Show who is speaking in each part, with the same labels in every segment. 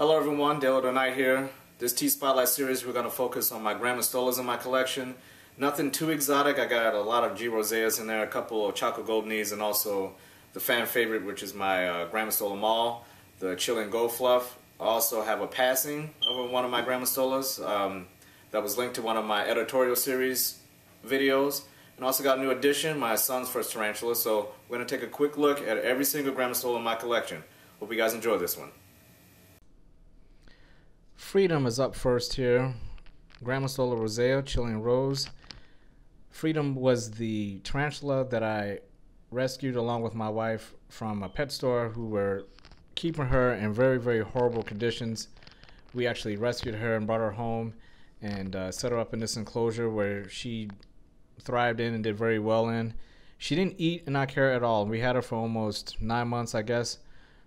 Speaker 1: Hello everyone, Dale Tonight here. This spoTlighT series we're going to focus on my Grammostolas in my collection. Nothing too exotic. I got a lot of G. roseas in there, a couple of chocolate goldenies, and also the fan favorite, which is my Grammostola Maule, the Chilean gold fluff. I also have a passing of one of my Grammostolas that was linked to one of my editorial series videos. And also got a new addition, my son's first tarantula. So we're going to take a quick look at every single Grammostola in my collection. Hope you guys enjoy this one.
Speaker 2: Freedom is up first here. Grammostola rosea, Chilean rose. Freedom was the tarantula that I rescued along with my wife from a pet store who were keeping her in very, very horrible conditions. We actually rescued her and brought her home and set her up in this enclosure where she thrived in and did very well in. She didn't eat in our care at all. We had her for almost 9 months, I guess,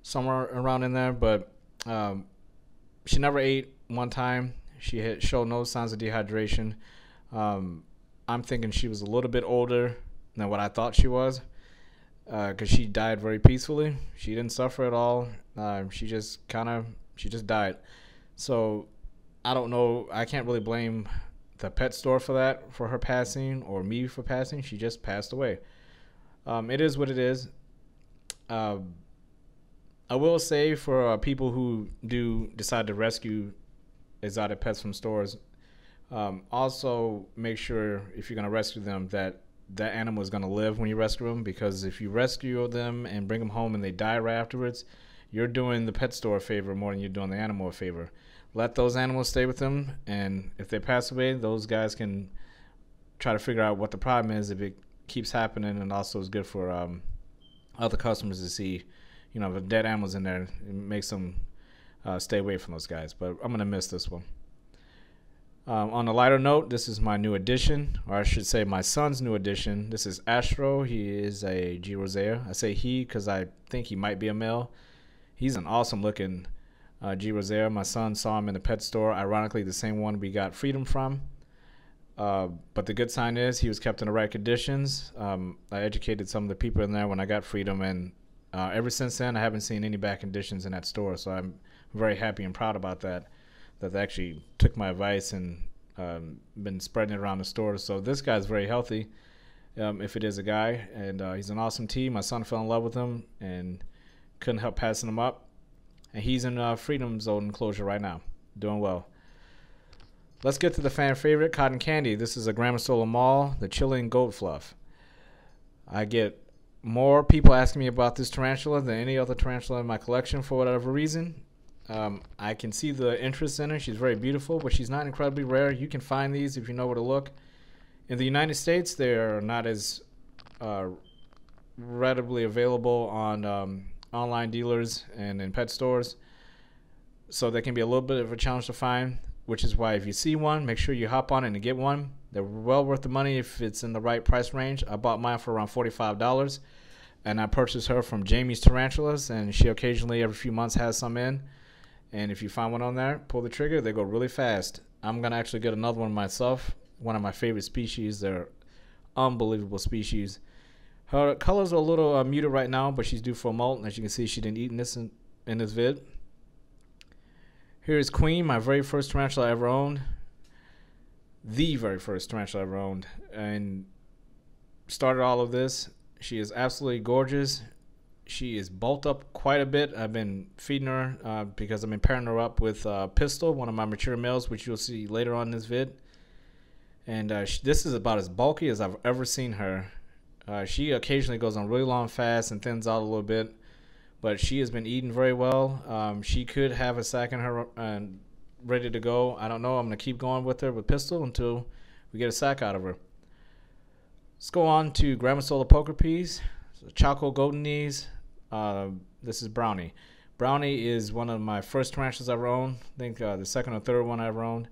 Speaker 2: somewhere around in there, but she never ate one time. She had showed no signs of dehydration. I'm thinking she was a little bit older than what I thought she was, because she died very peacefully. She didn't suffer at all. She just died. So I don't know. I can't really blame the pet store for that, for her passing, or me for passing. She just passed away. It is what it is. I will say for people who do decide to rescue exotic pets from stores, also make sure if you're going to rescue them that that animal is going to live when you rescue them, because if you rescue them and bring them home and they die right afterwards, you're doing the pet store a favor more than you're doing the animal a favor. Let those animals stay with them, and if they pass away, those guys can try to figure out what the problem is if it keeps happening, and also is good for other customers to see. You know, if dead animals in there, it makes them stay away from those guys. But I'm going to miss this one. On a lighter note, this is my new addition, or I should say my son's new addition. This is Astro. He is a G. rosea. I say he because I think he might be a male. He's an awesome looking G. rosea. My son saw him in the pet store. Ironically, the same one we got Freedom from. But the good sign is he was kept in the right conditions. I educated some of the people in there when I got Freedom, and ever since then, I haven't seen any bad conditions in that store, so I'm very happy and proud about that they actually took my advice and been spreading it around the store. So this guy's very healthy, if it is a guy, and he's an awesome T. My son fell in love with him and couldn't help passing him up, and he's in Freedom Zone enclosure right now, doing well. Let's get to the fan favorite, Cotton Candy. This is a Grammostola Maule, the Chilean gold fluff. I get more people asking me about this tarantula than any other tarantula in my collection for whatever reason. I can see the interest in her. She's very beautiful, but she's not incredibly rare. You can find these if you know where to look. In the United States, they're not as readily available on online dealers and in pet stores, so they can be a little bit of a challenge to find, which is why if you see one, make sure you hop on it and get one. They're well worth the money if it's in the right price range. I bought mine for around $45, and I purchased her from Jamie's Tarantulas, and she occasionally every few months has some in. And if you find one on there, pull the trigger. They go really fast. I'm going to actually get another one myself, one of my favorite species. They're unbelievable species. Her colors are a little muted right now, but she's due for a molt. As you can see, she didn't eat in this vid. Here is Queen, my very first tarantula I ever owned. The very first tarantula I ever owned, and started all of this. She is absolutely gorgeous. She is bulked up quite a bit. I've been feeding her because I've been pairing her up with Pistol, one of my mature males, which you'll see later on in this vid. And this is about as bulky as I've ever seen her. She occasionally goes on really long fasts and thins out a little bit, but she has been eating very well. She could have a sack in her and ready to go. I don't know. I'm going to keep going with her with Pistol until we get a sack out of her. Let's go on to Grammostola poker peas, chocolate goldenies. This is Brownie. Brownie is one of my first tarantulas I ever owned. I think the second or third one I ever owned.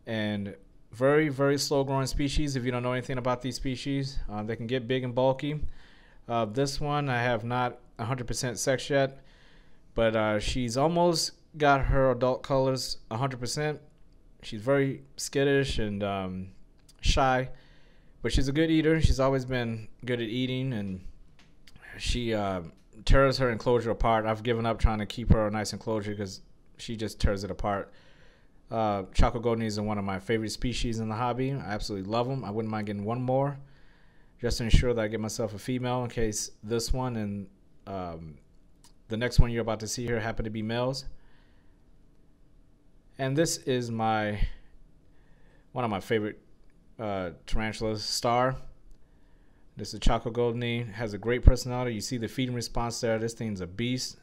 Speaker 2: And very, very slow growing species. If you don't know anything about these species, they can get big and bulky. This one I have not 100% sexed yet, but she's almost got her adult colors 100%. She's very skittish and shy, but she's a good eater. She's always been good at eating, and she tears her enclosure apart. I've given up trying to keep her a nice enclosure because she just tears it apart. Choco Goldenies are one of my favorite species in the hobby. I absolutely love them. I wouldn't mind getting one more just to ensure that I get myself a female in case this one and the next one you're about to see here happen to be males. And this is one of my favorite tarantulas, Star. This is Choco Goldenie. Has a great personality. You see the feeding response there. This thing's a beast.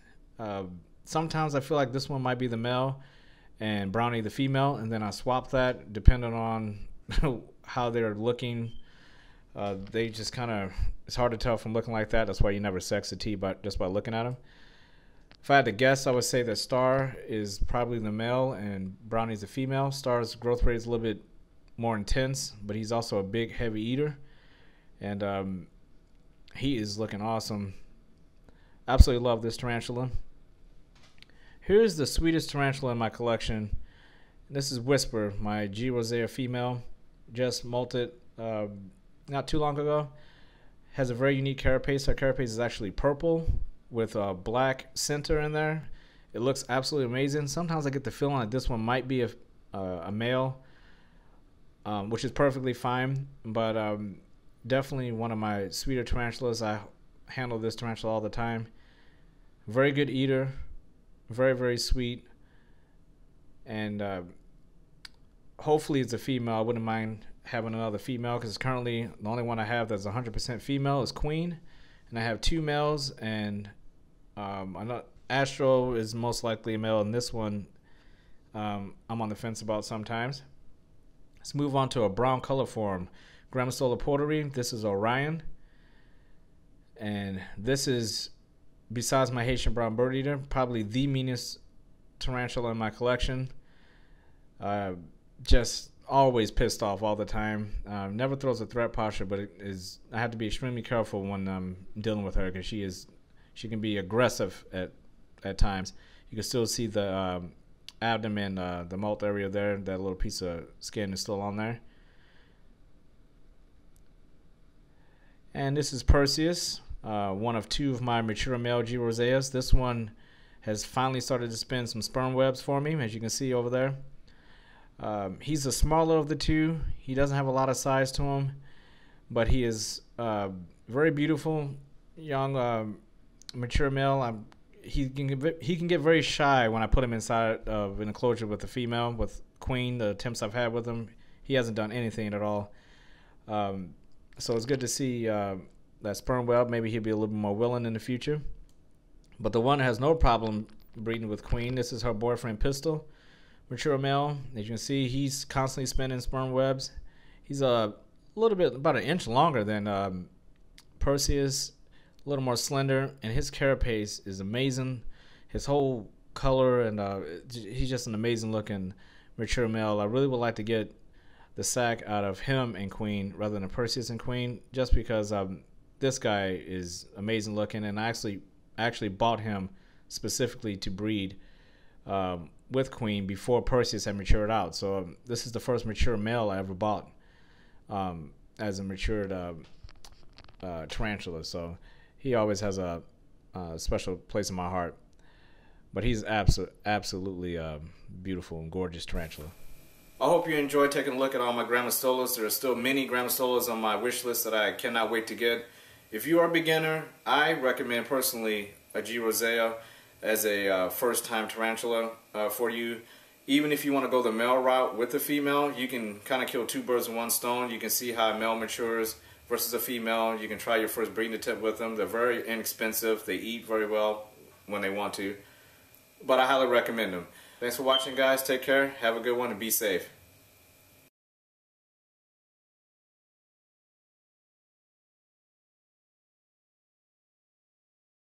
Speaker 2: Sometimes I feel like this one might be the male and Brownie the female, and then I swap that depending on how they're looking. They just kind of, it's hard to tell from looking like that. That's why you never sex a T just by looking at them. If I had to guess, I would say that Star is probably the male and Brownie's the female. Star's growth rate is a little bit more intense, but he's also a big, heavy eater. And he is looking awesome. Absolutely love this tarantula. Here's the sweetest tarantula in my collection. This is Whisper, my G. rosea female. Just molted not too long ago. Has a very unique carapace. Her carapace is actually purple with a black center in there. It looks absolutely amazing. Sometimes I get the feeling that this one might be a male, which is perfectly fine. But definitely one of my sweeter tarantulas. I handle this tarantula all the time. Very good eater. Very, very sweet. And hopefully it's a female. I wouldn't mind having another female because currently the only one I have that's 100% female is Queen. And I have two males, and Astro is most likely a male, and this one I'm on the fence about sometimes. Let's move on to a brown color form. Grammostola porteri. This is Orion. And this is, besides my Haitian brown bird eater, probably the meanest tarantula in my collection. Just always pissed off all the time. Never throws a threat posture, but I have to be extremely careful when I'm dealing with her because she can be aggressive at times. You can still see the abdomen, the molt area there. That little piece of skin is still on there. And this is Perseus, one of two of my mature male G. roseas. This one has finally started to spin some sperm webs for me, as you can see over there. He's the smaller of the two. He doesn't have a lot of size to him, but he is very beautiful, young, mature male. He can get very shy when I put him inside of an enclosure with a female. With Queen, the attempts I've had with him, he hasn't done anything at all. So it's good to see that sperm web. Maybe he'll be a little bit more willing in the future. But the one that has no problem breeding with Queen, this is her boyfriend Pistol, mature male. As you can see, he's constantly spinning sperm webs. He's a little bit, about an inch longer than Perseus, a little more slender, and his carapace is amazing. His whole color, and he's just an amazing looking mature male. I really would like to get the sack out of him and Queen rather than Perseus and Queen, just because this guy is amazing looking, and I actually bought him specifically to breed with Queen before Perseus had matured out. So this is the first mature male I ever bought as a matured tarantula. So he always has a special place in my heart. But he's absolutely beautiful and gorgeous tarantula.
Speaker 1: I hope you enjoyed taking a look at all my Grammostolas. There are still many Grammostolas on my wish list that I cannot wait to get. If you are a beginner, I recommend personally a G. rosea as a first-time tarantula for you. Even if you want to go the male route with the female, you can kind of kill two birds with one stone. You can see how a male matures versus a female. You can try your first breeding attempt with them. They're very inexpensive. They eat very well when they want to. But I highly recommend them. Thanks for watching, guys. Take care. Have a good one and be safe.